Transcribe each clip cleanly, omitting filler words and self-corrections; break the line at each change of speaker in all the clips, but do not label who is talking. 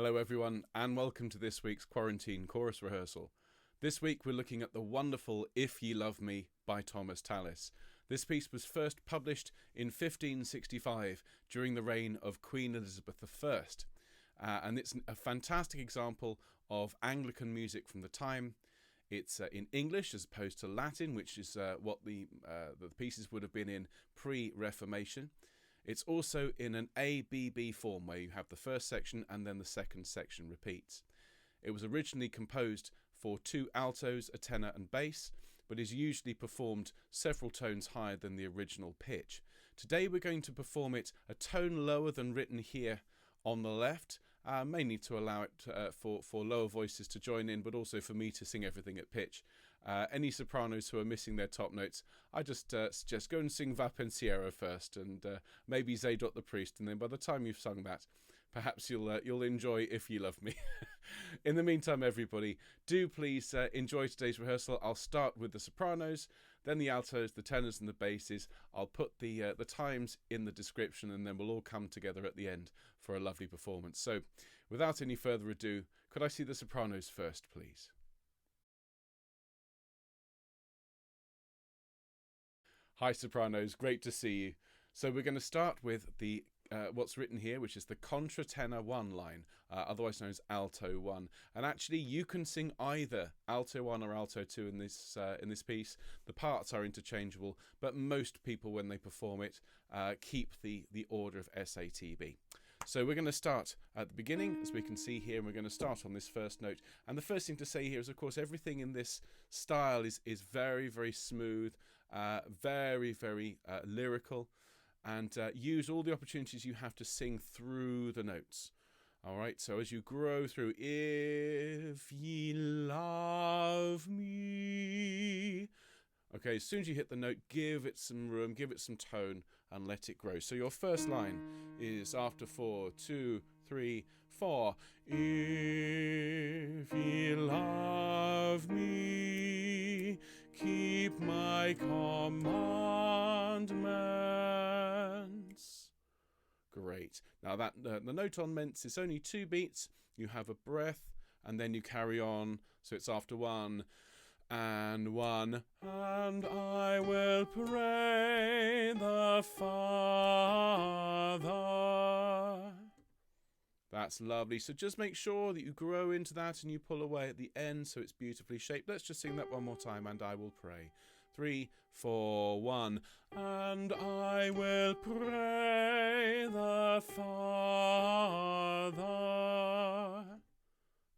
Hello everyone and welcome to this week's Quarantine Chorus Rehearsal. This week we're looking at the wonderful If Ye Love Me by Thomas Tallis. This piece was first published in 1565 during the reign of Queen Elizabeth I. And it's a fantastic example of Anglican music from the time. It's in English as opposed to Latin, which is what the pieces would have been in pre-Reformation. It's also in an ABB form where you have the first section and then the second section repeats. It was originally composed for 2 altos, a tenor and bass, but is usually performed several tones higher than the original pitch. Today we're going to perform it a tone lower than written here on the left, mainly to allow it for lower voices to join in, but also for me to sing everything at pitch. Any sopranos who are missing their top notes, I just suggest go and sing Va Pensiero first, and maybe Zadok the Priest, and then by the time you've sung that, perhaps you'll enjoy If You Love Me. In the meantime, everybody, do please enjoy today's rehearsal. I'll start with the sopranos, then the altos, the tenors and the basses. I'll put the times in the description, and then we'll all come together at the end for a lovely performance. So, without any further ado, could I see the sopranos first, please? Hi sopranos, great to see you. So we're going to start with the what's written here, which is the contratenor 1 line, otherwise known as alto 1. And actually you can sing either alto 1 or alto 2 in this piece. The parts are interchangeable, but most people when they perform it keep the order of SATB. So we're going to start at the beginning, as we can see here, and we're going to start on this first note. And the first thing to say here is, of course, everything in this style is very, very smooth, very, very lyrical, and use all the opportunities you have to sing through the notes. All right, so as you grow through, if ye love me. Okay, as soon as you hit the note, give it some room, give it some tone, and let it grow. So your first line is after 4, 2, 3, 4. If ye love me, keep my commandments. Great. Now that the note on ments is only 2 beats. You have a breath, and then you carry on. So it's after 1. And 1, and I will pray the Father. That's lovely. So just make sure that you grow into that and you pull away at the end so it's beautifully shaped. Let's just sing that one more time, and I will pray. 3, 4, 1. And I will pray the Father.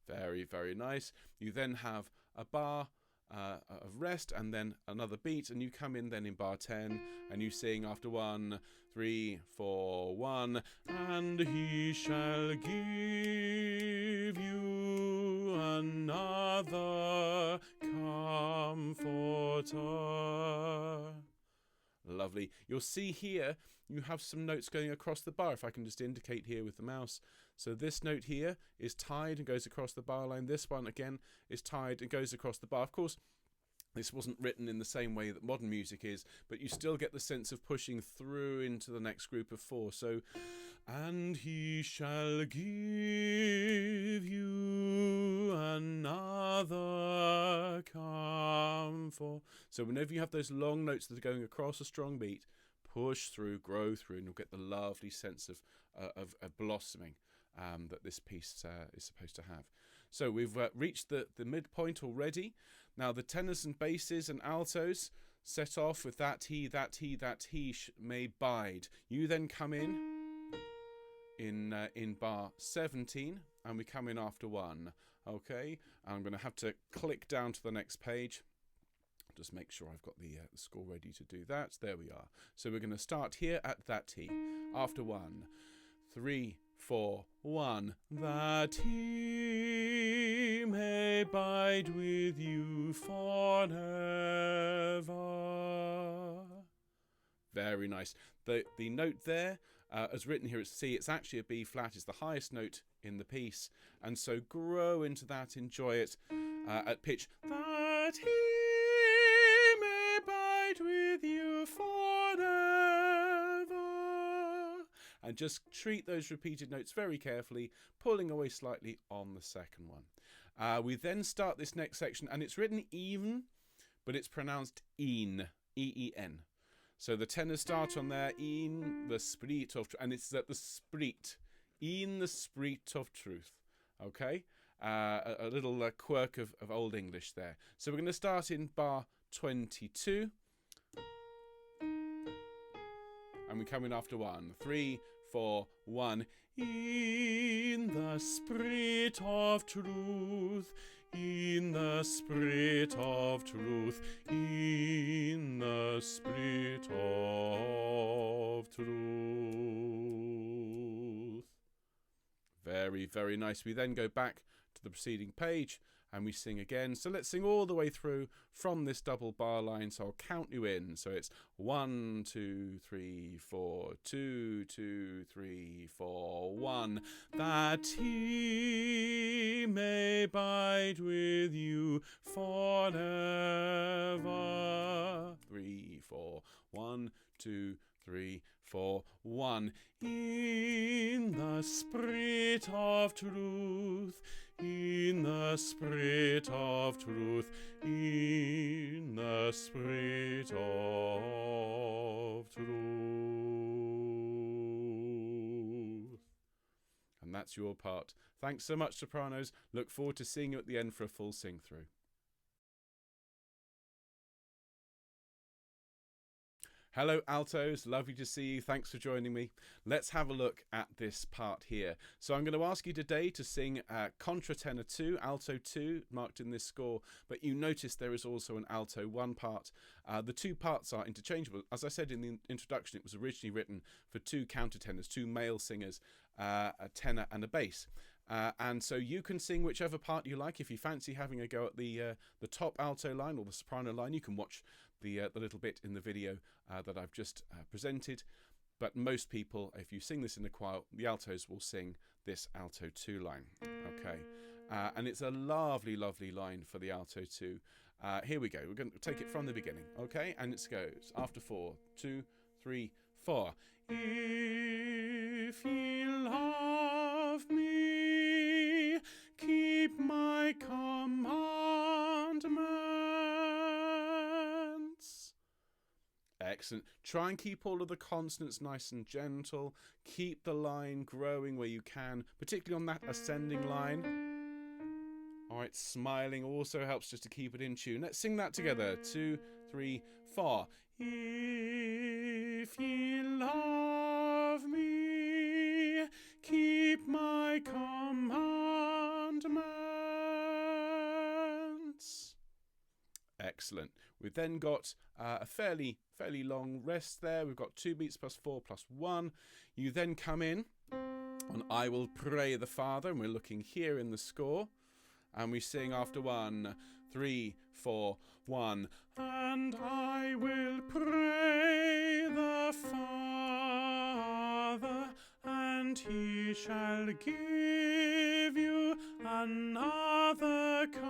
Very, very nice. You then have a bar of rest and then another beat, and you come in then in bar 10 and you sing after 1, 3, 4, 1. And he shall give you another comforter. Lovely. You'll see here you have some notes going across the bar. If I can just indicate here with the mouse. So this note here is tied and goes across the bar line. This one again is tied and goes across the bar. Of course, this wasn't written in the same way that modern music is, but you still get the sense of pushing through into the next group of 4. So, and he shall give you another comfort. So whenever you have those long notes that are going across a strong beat, push through, grow through, and you'll get the lovely sense of blossoming that this piece is supposed to have. So we've reached the midpoint already. Now the tenors and basses and altos set off with that he may bide. You then come in bar 17, and we come in after 1. Okay, I'm going to have to click down to the next page. Just make sure I've got the score ready to do that. There we are. So we're going to start here at that he. After 1, 3, 4, 1. That he may bide with you forever. Very nice. The note there, as written here at C, it's actually a B flat. It's the highest note in the piece. And so grow into that, enjoy it at pitch. That he may bide with you forever. and just treat those repeated notes very carefully, pulling away slightly on the second one. We then start this next section, and it's written even, but it's pronounced een, E-E-N. So the tenors start on there, in the spirit of truth, and it's at the spirit, in the spirit of truth. Okay? A little quirk of Old English there. So we're going to start in bar 22. And we come in after 1. 3, 4, 1. In the spirit of truth, in the spirit of truth, in the spirit of truth. Very, very nice. We then go back to the preceding page and we sing again. So let's sing all the way through from this double bar line. So I'll count you in. So it's 1, 2, 3, 4, 2, 2, 3, 4, 1. That he may abide with you forever. 3, 4, 1, 2, 3, 4, 1. In the spirit of truth, in the spirit of truth, in the spirit of truth. And that's your part. Thanks so much, Sopranos. Look forward to seeing you at the end for a full sing-through. Hello, Altos. Lovely to see you. Thanks for joining me. Let's have a look at this part here. So I'm going to ask you today to sing Contratenor 2, Alto 2, marked in this score. But you notice there is also an Alto 1 part. The two parts are interchangeable. As I said in the introduction, it was originally written for 2 countertenors, 2 male singers, a tenor and a bass. And so you can sing whichever part you like. If you fancy having a go at the top alto line or the soprano line, you can watch the little bit in the video that I've just presented. But most people, if you sing this in a choir, the altos will sing this alto 2 line. Okay, and it's a lovely, lovely line for the alto 2. Here we go. We're going to take it from the beginning. Okay, and it goes after 4, 2, 3, 4. If ye love me, keep my commandments. Excellent. Try and keep all of the consonants nice and gentle. Keep the line growing where you can, particularly on that ascending line. All right, smiling also helps just to keep it in tune. Let's sing that together. 2, 3, 4. If ye love me, keep my commandments. Excellent. We've then got a fairly long rest there. We've got 2 beats plus 4 plus 1. You then come in on I Will Pray the Father, and we're looking here in the score. And we sing after 1, 3, 4, 1. And I will pray the Father, and he shall give you another comforter.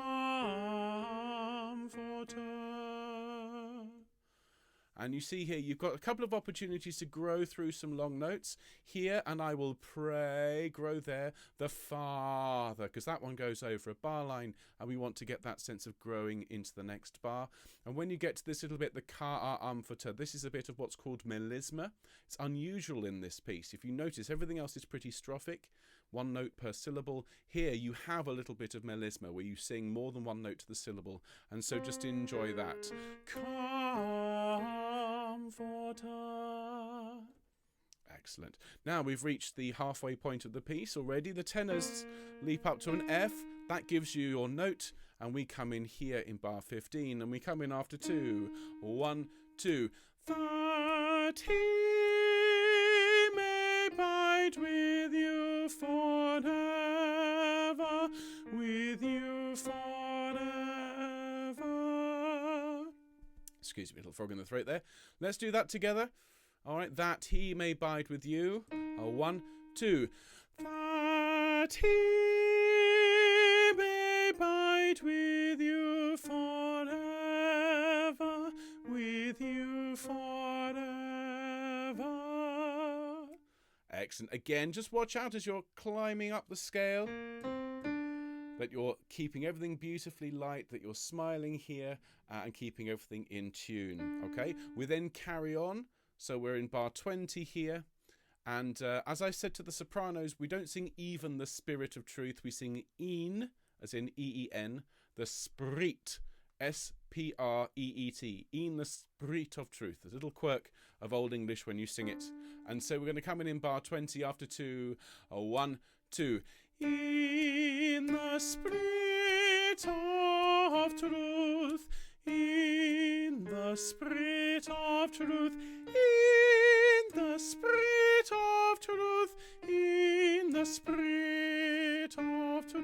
And you see here, you've got a couple of opportunities to grow through some long notes. Here, and I will pray, grow there, the Father, because that one goes over a bar line, and we want to get that sense of growing into the next bar. And when you get to this little bit, the ka umfata, this is a bit of what's called melisma. It's unusual in this piece. If you notice, everything else is pretty strophic, 1 note per syllable. Here, you have a little bit of melisma, where you sing more than 1 note to the syllable. And so just enjoy that. Comforter. Excellent. Now we've reached the halfway point of the piece already. The tenors leap up to an F. That gives you your note. And we come in here in bar 15. And we come in after 2. 1, 2. That he may abide with you forever. With you forever. Excuse me, little frog in the throat there. Let's do that together. All right, that he may abide with you. 1, 2. That he may abide with you forever. With you forever. Excellent. Again, just watch out as you're climbing up the scale, that you're keeping everything beautifully light, that you're smiling here and keeping everything in tune. Okay, we then carry on. So we're in bar 20 here. And as I said to the sopranos, we don't sing even the spirit of truth. We sing in, as in E-E-N, the sprit, S-P-R-E-E-T, in the sprit of truth. There's a little quirk of Old English when you sing it. And so we're going to come in bar 20 after 2, 1, 2. In the spirit of truth, in the spirit of truth, in the spirit of truth, in the spirit of truth.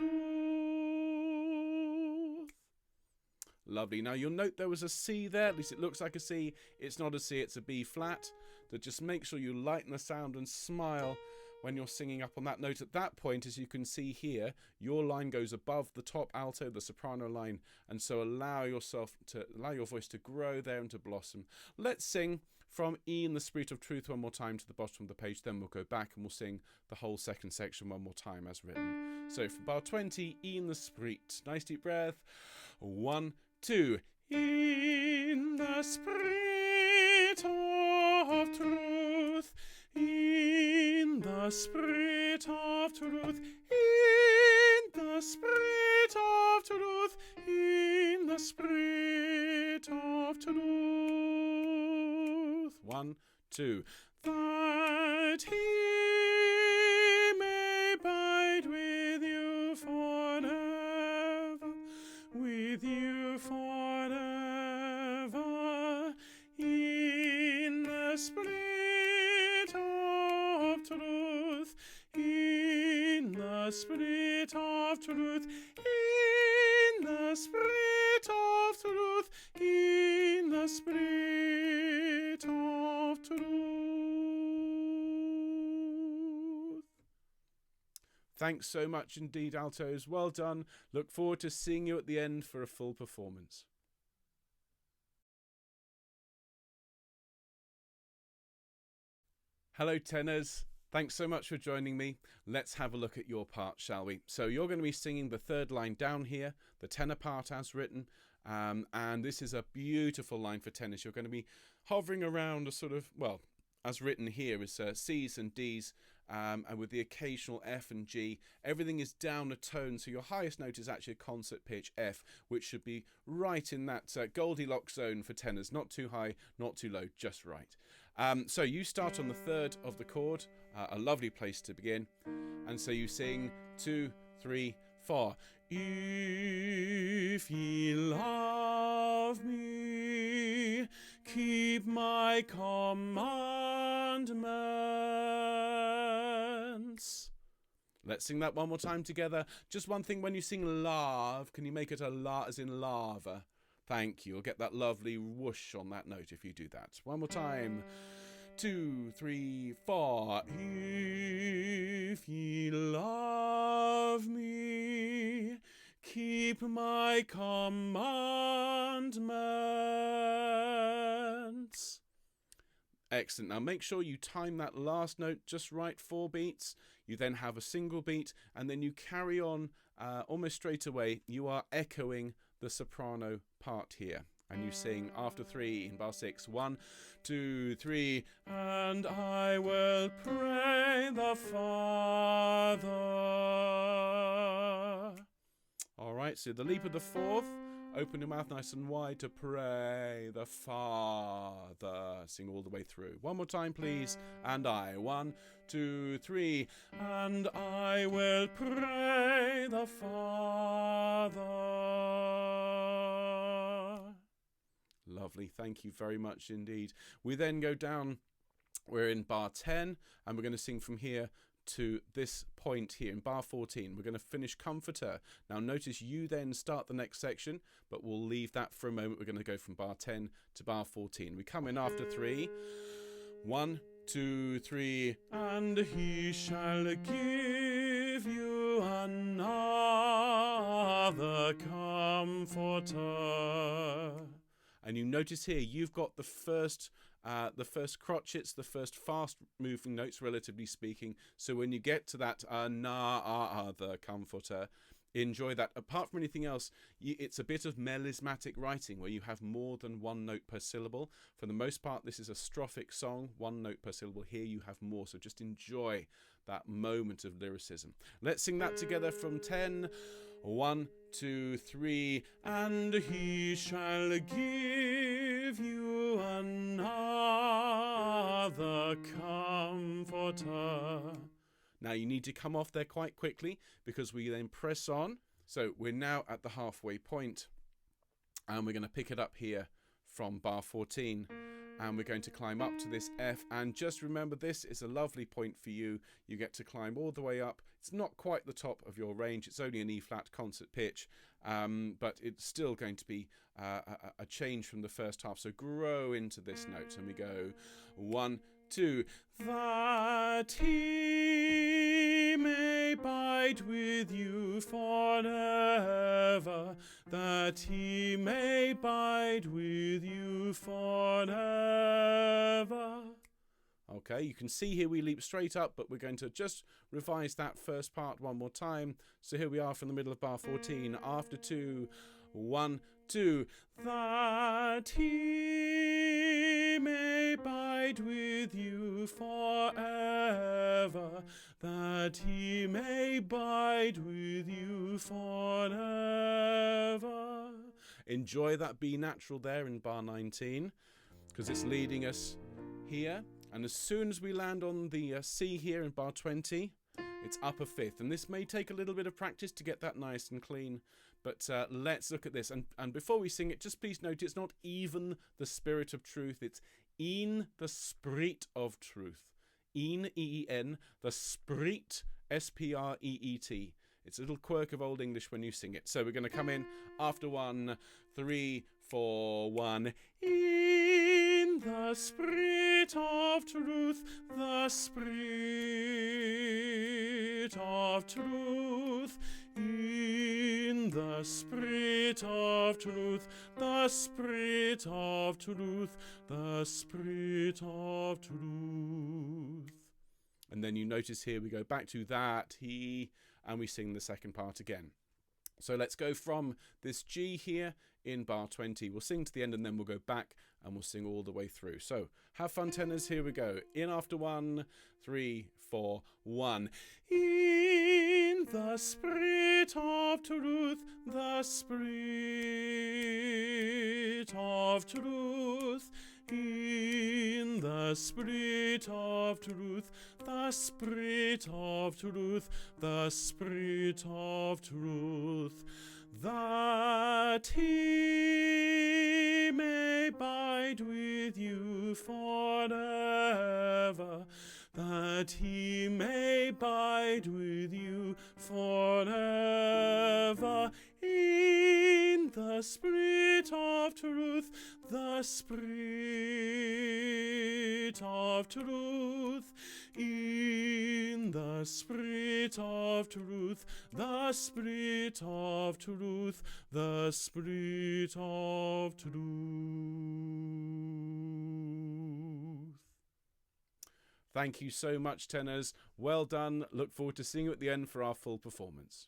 Lovely. Now you'll note there was a C there, at least it looks like a C. It's not a C, it's a B flat. So just make sure you lighten the sound and smile when you're singing up on that note. At that point, as you can see here, your line goes above the top alto, the soprano line, and so allow your voice to grow there and to blossom. Let's sing from E in the Spirit of Truth one more time to the bottom of the page, then we'll go back and we'll sing the whole second section one more time as written. So from bar 20, E in the Spirit. Nice deep breath. 1, 2. In the Spirit of Truth, in the Spirit of Truth, in the Spirit of Truth, in the Spirit of Truth. 1, 2. That He may abide with you forever, with you forever, in the Spirit of truth, in the Spirit of truth, in the Spirit of truth, in the Spirit of truth. Thanks so much indeed, altos. Well done. Look forward to seeing you at the end for a full performance. Hello, tenors. Thanks so much for joining me. Let's have a look at your part, shall we? So you're going to be singing the third line down here, the tenor part as written. And this is a beautiful line for tenors. You're going to be hovering around a sort of, well, as written here is C's and D's, and with the occasional F and G. Everything is down a tone, so your highest note is actually a concert pitch F, which should be right in that Goldilocks zone for tenors. Not too high, not too low, just right. So you start on the third of the chord, a lovely place to begin. And so you sing 2, 3, 4. If ye love me, keep my commandments. Let's sing that one more time together. Just one thing, when you sing love, can you make it a la as in lava? Thank you. You'll get that lovely whoosh on that note if you do that. One more time. 2, 3, 4. If ye love me, keep my commandments. Excellent. Now make sure you time that last note just right, 4 beats. You then have a single beat, and then you carry on almost straight away. You are echoing the soprano part here. And you sing after 3 in bar 6. 1, 2, 3. And I will pray the Father. All right, so the leap of the 4th. Open your mouth nice and wide to pray the Father. Sing all the way through. One more time, please. And I. 1, 2, 3. And I will pray the Father. Lovely. Thank you very much indeed. We then go down. We're in bar 10, and we're going to sing from here to this point here in bar 14. We're going to finish Comforter. Now notice you then start the next section, but we'll leave that for a moment. We're going to go from bar 10 to bar 14. We come in after 3. 1, 2, 3. And he shall give you another comforter. And you notice here, you've got the first the first crotchets, the first fast-moving notes, relatively speaking. So when you get to that the comforter, enjoy that. Apart from anything else, it's a bit of melismatic writing where you have more than one note per syllable. For the most part, this is a strophic song, one note per syllable. Here you have more, so just enjoy that moment of lyricism. Let's sing that together from 10. 1, 2, 3. And he shall give you another comforter. Now you need to come off there quite quickly because we then press on. So we're now at the halfway point and we're going to pick it up here from bar 14 and we're going to climb up to this F. And just remember, this is a lovely point for you. You get to climb all the way up. It's not quite the top of your range. It's only an E flat concert pitch, but it's still going to be a change from the first half. So grow into this note and we go 1, 2, that he may bide with you forever, that he may bide with you forever. Okay, you can see here we leap straight up, but we're going to just revise that first part one more time. So here we are from the middle of bar 14, after 2, 1, 2, that he may bide with you forever, that he may bide with you forever. Enjoy that B natural there in bar 19, because it's leading us here. And as soon as we land on the C here in bar 20, it's up a fifth. And this may take a little bit of practice to get that nice and clean. But let's look at this. And before we sing it, just please note it's not even the spirit of truth. It's in the spirit of truth. In, E-E-N, the spirit, S-P-R-E-E-T. It's a little quirk of Old English when you sing it. So we're going to come in after 1, 3, 4, 1. In the spirit of truth, the spirit of truth. In the spirit of truth, the spirit of truth, the spirit of truth. And then you notice here we go back to that, he, and we sing the second part again. So let's go from this G here in bar 20. We'll sing to the end and then we'll go back and we'll sing all the way through. So have fun, tenors. Here we go. In after 1, 3, 4, 1. In the spirit of truth, the spirit of truth. In the spirit of truth, the spirit of truth, the spirit of truth, that he may bide with you forever, that he may bide with you forever. In the spirit of truth, the spirit of truth. In the spirit of truth, the spirit of truth, the spirit of truth. Thank you so much, tenors. Well done. Look forward to seeing you at the end for our full performance.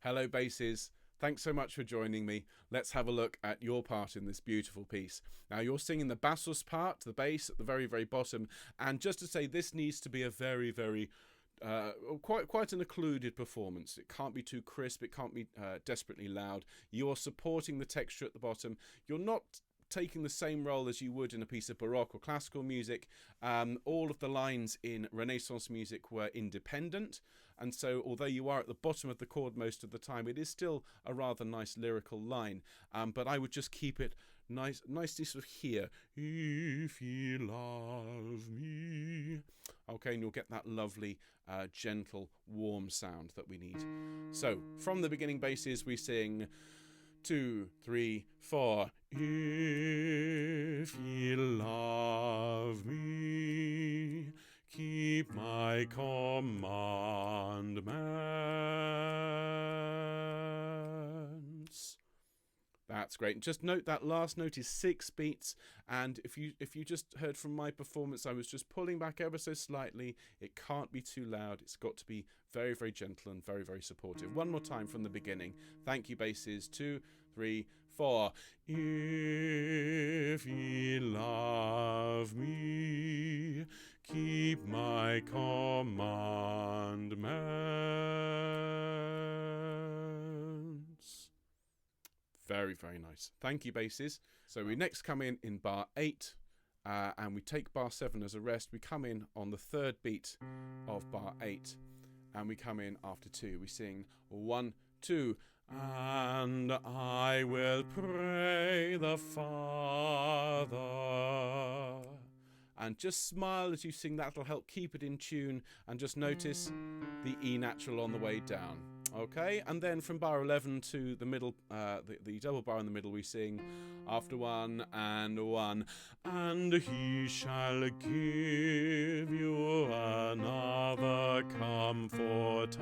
Hello, basses. Thanks so much for joining me. Let's have a look at your part in this beautiful piece. Now, you're singing the bassus part, the bass at the very, very bottom. And just to say, this needs to be a very, very, quite an occluded performance. It can't be too crisp. It can't be desperately loud. You are supporting the texture at the bottom. You're not taking the same role as you would in a piece of Baroque or classical music. All of the lines in Renaissance music were independent. And so, although you are at the bottom of the chord most of the time, it is still a rather nice lyrical line. But I would just keep it nicely sort of here. If ye love me. Okay, and you'll get that lovely, gentle, warm sound that we need. So, from the beginning basses, we sing 2, 3, 4. If ye love me, keep my commandments. great. And just note that last note is 6 beats, and if you just heard from my performance, I was just pulling back ever so slightly. It can't be too loud. It's got to be very, very gentle and very, very supportive. One more time from the beginning. Thank you, basses. 2, 3, 4. If ye love me, keep my commandments. Very, very nice. Thank you, basses. So we next come in bar 8, and we take bar 7 as a rest. We come in on the 3rd beat of bar 8, and we come in after 2. We sing 1, 2, and I will pray the Father. And just smile as you sing. That'll help keep it in tune. And just notice the E natural on the way down. Okay, and then from bar 11 to the middle, the double bar in the middle, we sing after 1 and 1. And he shall give you another comforter.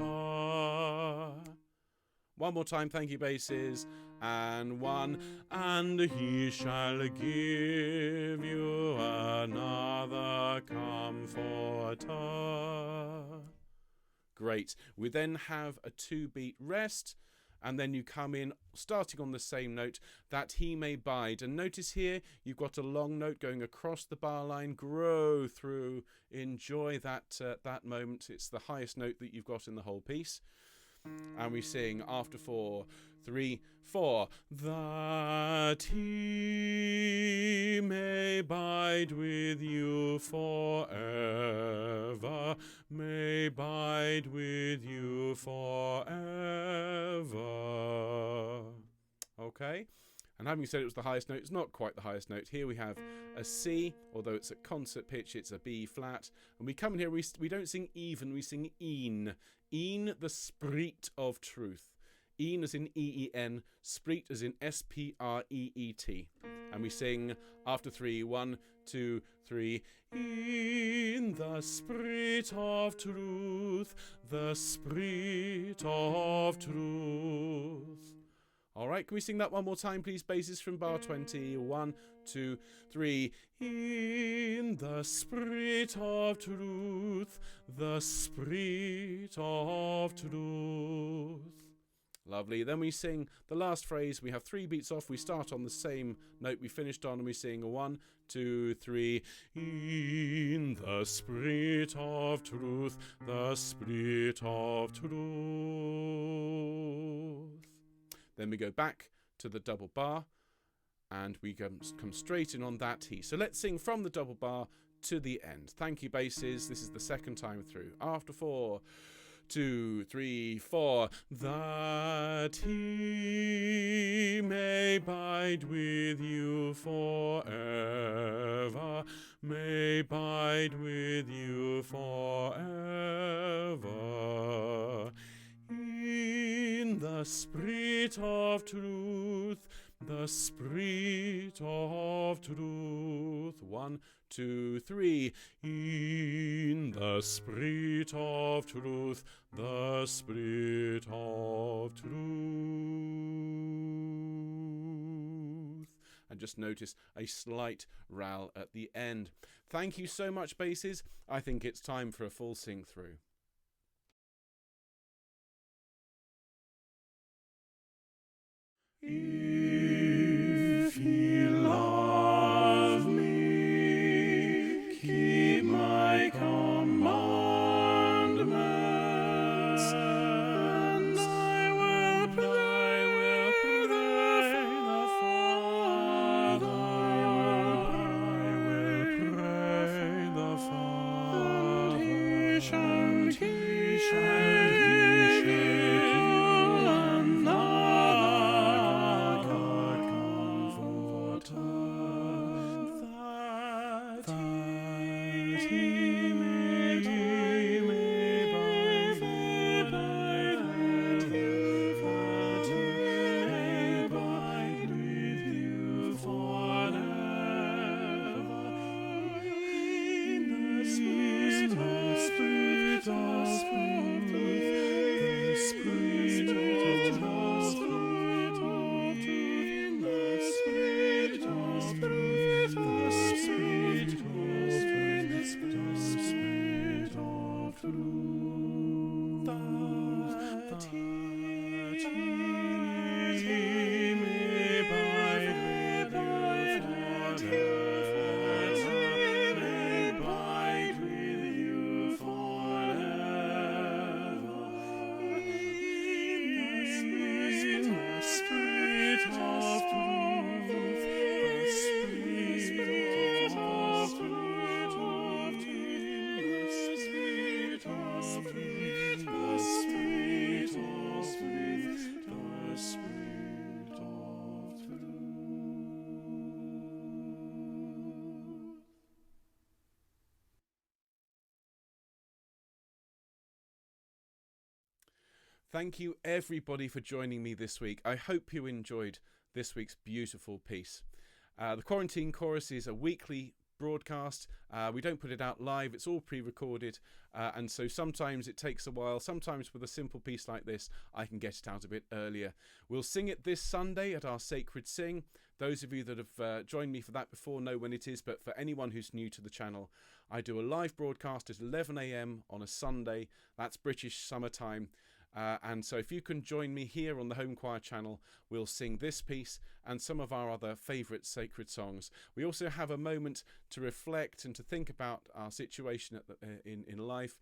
One more time, thank you, basses. And 1, and he shall give you another comforter. Great. We then have a 2-beat rest, and then you come in starting on the same note, that he may bide. And notice here you've got a long note going across the bar line. Grow through, enjoy that moment. It's the highest note that you've got in the whole piece. And we sing after 4, 3, 4. That he may bide with you forever, may bide with you forever. Okay? And having said it was the highest note, it's not quite the highest note. Here we have a C, although it's at concert pitch, it's a B flat. And we come in here, we don't sing even, we sing een. Een, the spreet of truth. Een as in E-E-N, spreet as in S-P-R-E-E-T. And we sing after 3, 1, 2, 3. In the spreet of truth, the spreet of truth. All right, can we sing that one more time, please? Basses from bar 20. 1, 2, 3. In the spirit of truth, the spirit of truth. Lovely. Then we sing the last phrase. We have 3 beats off. We start on the same note we finished on, and we sing 1, 2, 3. In the spirit of truth, the spirit of truth. Then we go back to the double bar, and we come straight in on that he. So let's sing from the double bar to the end. Thank you, basses. This is the second time through. After 4, 2, 3, 4. That he may bide with you forever, may bide with you forever. In the spirit of truth, the spirit of truth. 1, 2, 3. In the spirit of truth, the spirit of truth. And just notice a slight rowl at the end. Thank you so much, basses. I think it's time for a full sing through. If ye love me, keep my commandments, and I will pray the Father, and he shall give you Thank you everybody for joining me this week. I hope you enjoyed this week's beautiful piece. The Quarantine Chorus is a weekly broadcast. We don't put it out live, it's all pre-recorded, and so sometimes it takes a while. Sometimes with a simple piece like this I can get it out a bit earlier. We'll sing it this Sunday at our Sacred Sing. Those of you that have joined me for that before know when it is, but for anyone who's new to the channel, I do a live broadcast at 11 a.m. on a Sunday. That's British summertime. And so if you can join me here on the Home Choir channel, we'll sing this piece and some of our other favourite sacred songs. We also have a moment to reflect and to think about our situation in life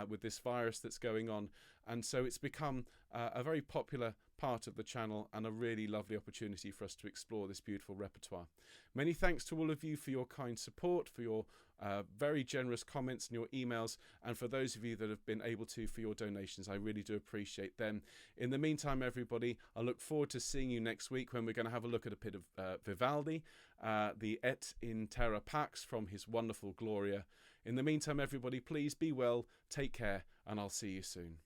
with this virus that's going on. And so it's become a very popular part of the channel and a really lovely opportunity for us to explore this beautiful repertoire. Many thanks to all of you for your kind support, for your very generous comments and your emails, and for those of you that have been able to, for your donations. I really do appreciate them. In the meantime, everybody, I look forward to seeing you next week when we're going to have a look at a bit of Vivaldi, the Et in Terra Pax from his wonderful Gloria. In the meantime, everybody, please be well, take care, and I'll see you soon.